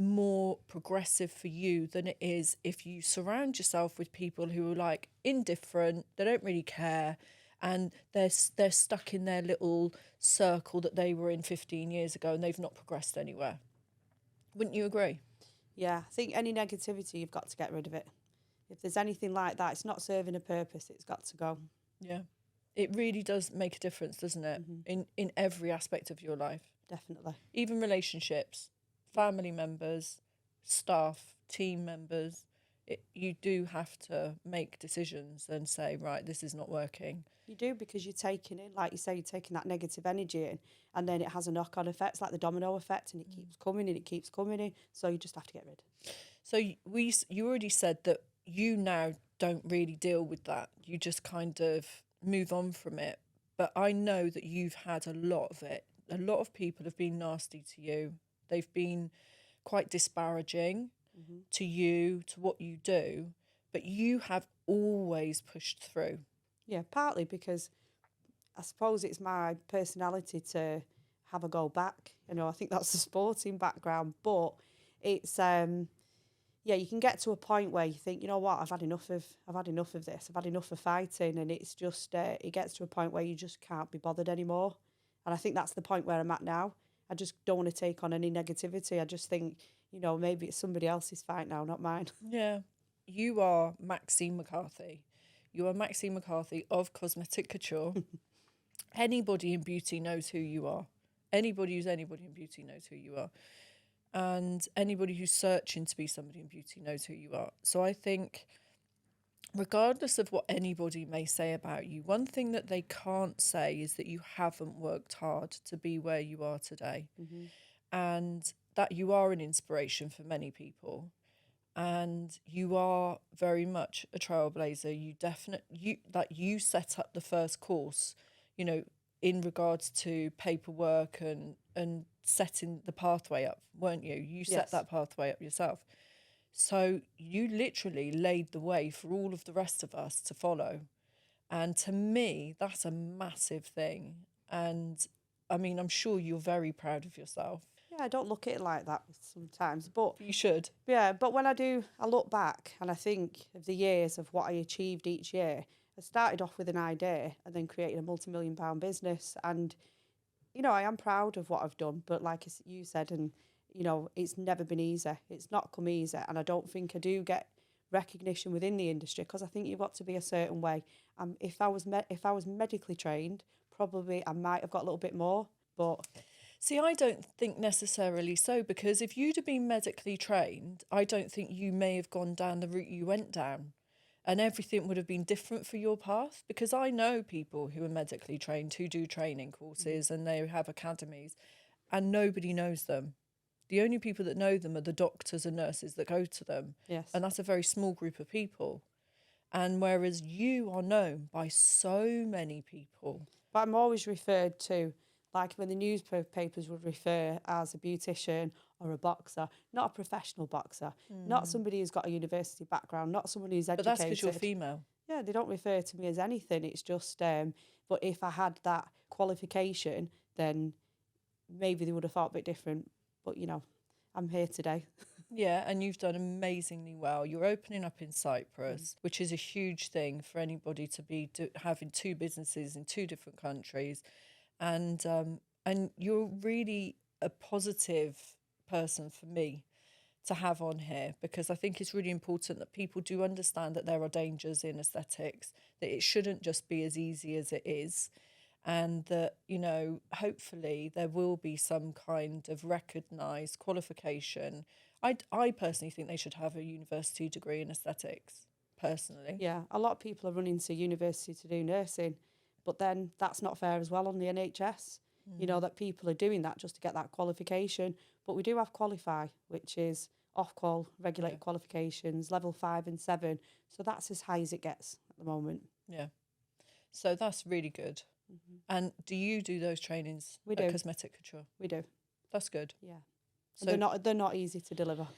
[SPEAKER 2] more progressive for you than it is if you surround yourself with people who are like indifferent, they don't really care, and they're stuck in their little circle that they were in 15 years ago and they've not progressed anywhere. Wouldn't you agree?
[SPEAKER 1] Yeah, I think any negativity, you've got to get rid of it. If there's anything like that, it's not serving a purpose, it's got to go.
[SPEAKER 2] Yeah, it really does make a difference, doesn't it? Mm-hmm. In every aspect of your life.
[SPEAKER 1] Definitely.
[SPEAKER 2] Even relationships, family members, staff, team members, you do have to make decisions and say, right, this is not working.
[SPEAKER 1] You do, because you're taking in, like you say, you're taking that negative energy in, and then it has a knock-on effect. It's like the domino effect, and it keeps coming and it keeps coming in. So you just have to get rid.
[SPEAKER 2] So you already said that you now don't really deal with that. You just kind of move on from it. But I know that you've had a lot of it. A lot of people have been nasty to you. They've been quite disparaging to you, to what you do, but you have always pushed through.
[SPEAKER 1] Yeah, partly because I suppose it's my personality to have a go back. You know, I think that's the sporting background, but it's you can get to a point where you think, you know what, I've had enough of this. I've had enough of fighting, and it's just it gets to a point where you just can't be bothered anymore. And I think that's the point where I'm at now. I just don't want to take on any negativity. I just think, you know, maybe it's somebody else's fight now, not mine.
[SPEAKER 2] Yeah. You are Maxine McCarthy. You are Maxine McCarthy of Cosmetic Couture. Anybody in beauty knows who you are. Anybody who's anybody in beauty knows who you are. And anybody who's searching to be somebody in beauty knows who you are. So I think, regardless of what anybody may say about you, one thing that they can't say is that you haven't worked hard to be where you are today. And that you are an inspiration for many people. And you are very much a trailblazer. You set up the first course, you know, in regards to paperwork and setting the pathway up, weren't you? You set that pathway up yourself. So you literally laid the way for all of the rest of us to follow. And to me, that's a massive thing. And I mean, I'm sure you're very proud of yourself.
[SPEAKER 1] Yeah, I don't look at it like that sometimes, but
[SPEAKER 2] you should.
[SPEAKER 1] Yeah, but when I look back and I think of the years of what I achieved each year. I started off with an idea and then created a multi-million-pound business, and you know, I am proud of what I've done. But like you said, and you know, it's never been easy. It's not come easy. And I don't think I do get recognition within the industry because I think you've got to be a certain way. If I was medically trained, probably I might have got a little bit more, but...
[SPEAKER 2] See, I don't think necessarily so, because if you'd have been medically trained, I don't think you may have gone down the route you went down, and everything would have been different for your path. Because I know people who are medically trained who do training courses and they have academies, and nobody knows them. The only people that know them are the doctors and nurses that go to them.
[SPEAKER 1] Yes.
[SPEAKER 2] And that's a very small group of people. And whereas you are known by so many people.
[SPEAKER 1] But I'm always referred to, like when the newspapers would refer as a beautician or a boxer, not a professional boxer, not somebody who's got a university background, not someone who's educated.
[SPEAKER 2] But that's because you're female.
[SPEAKER 1] Yeah, they don't refer to me as anything. It's just, but if I had that qualification, then maybe they would have thought a bit different. But, you know, I'm here today.
[SPEAKER 2] Yeah, and you've done amazingly well. You're opening up in Cyprus, which is a huge thing for anybody to be having two businesses in two different countries. And you're really a positive person for me to have on here, because I think it's really important that people do understand that there are dangers in aesthetics, that it shouldn't just be as easy as it is, and that, you know, hopefully there will be some kind of recognised qualification. I personally think they should have a university degree in aesthetics, personally.
[SPEAKER 1] Yeah, a lot of people are running to university to do nursing, but then that's not fair as well on the NHS. You know, that people are doing that just to get that qualification. But we do have Qualify, which is off-qual regulated qualifications, level 5 and 7. So that's as high as it gets at the moment.
[SPEAKER 2] Yeah. So that's really good. And do you do those trainings at Cosmetic Couture?
[SPEAKER 1] We do.
[SPEAKER 2] That's good.
[SPEAKER 1] Yeah. So they're not easy to deliver.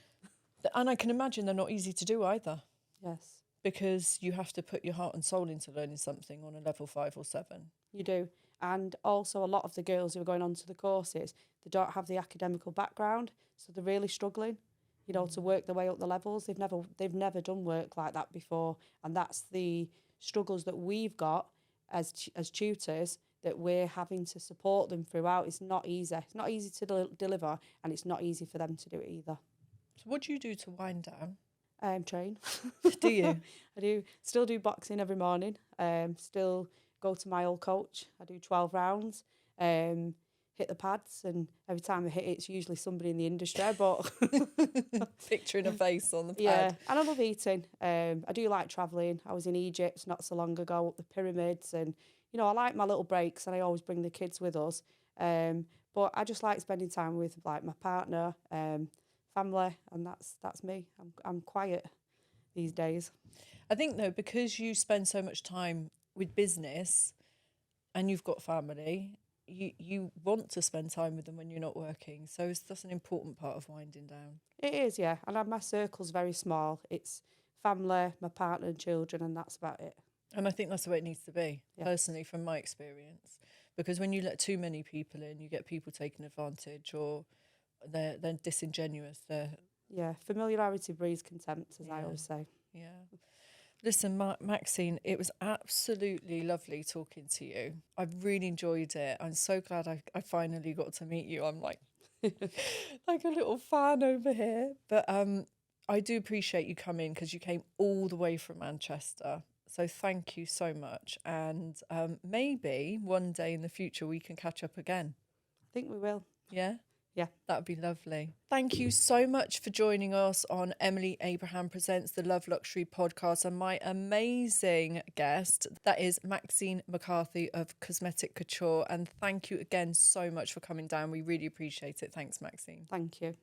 [SPEAKER 2] And I can imagine they're not easy to do either.
[SPEAKER 1] Yes.
[SPEAKER 2] Because you have to put your heart and soul into learning something on a level 5 or 7.
[SPEAKER 1] You do. And also a lot of the girls who are going on to the courses, they don't have the academical background, so they're really struggling, you know, to work their way up the levels. They've never done work like that before, and that's the struggles that we've got as tutors, that we're having to support them throughout. It's not easy. It's not easy to deliver, and it's not easy for them to do it either.
[SPEAKER 2] So what do you do to wind down?
[SPEAKER 1] Train.
[SPEAKER 2] Do you?
[SPEAKER 1] I do. Still do boxing every morning. Still go to my old coach. I do 12 rounds. Hit the pads, and every time I hit it, it's usually somebody in the industry. But
[SPEAKER 2] picturing a face on the pad.
[SPEAKER 1] Yeah, and I love eating. I do like travelling. I was in Egypt not so long ago, up the pyramids, and you know, I like my little breaks, and I always bring the kids with us. But I just like spending time with like my partner, family, and that's me. I'm quiet these days.
[SPEAKER 2] I think though, because you spend so much time with business and you've got family, you want to spend time with them when you're not working. So that's an important part of winding down.
[SPEAKER 1] It is, yeah. And my circle's very small. It's family, my partner and children, and that's about it.
[SPEAKER 2] And I think that's the way it needs to be, personally, from my experience. Because when you let too many people in, you get people taking advantage, or they're disingenuous.
[SPEAKER 1] Yeah, familiarity breeds contempt, as I always say.
[SPEAKER 2] Yeah. Listen, Maxine, it was absolutely lovely talking to you. I've really enjoyed it. I'm so glad I finally got to meet you. I'm like like a little fan over here. But I do appreciate you coming, because you came all the way from Manchester. So thank you so much. And maybe one day in the future we can catch up again.
[SPEAKER 1] I think we will.
[SPEAKER 2] Yeah?
[SPEAKER 1] Yeah.
[SPEAKER 2] That would be lovely. Thank you so much for joining us on Emily Abraham Presents the Love Luxury podcast, and my amazing guest, that is Maxine Mccarthy of Cosmetic Couture. And thank you again so much for coming down. We really appreciate it. Thanks, Maxine.
[SPEAKER 1] Thank you.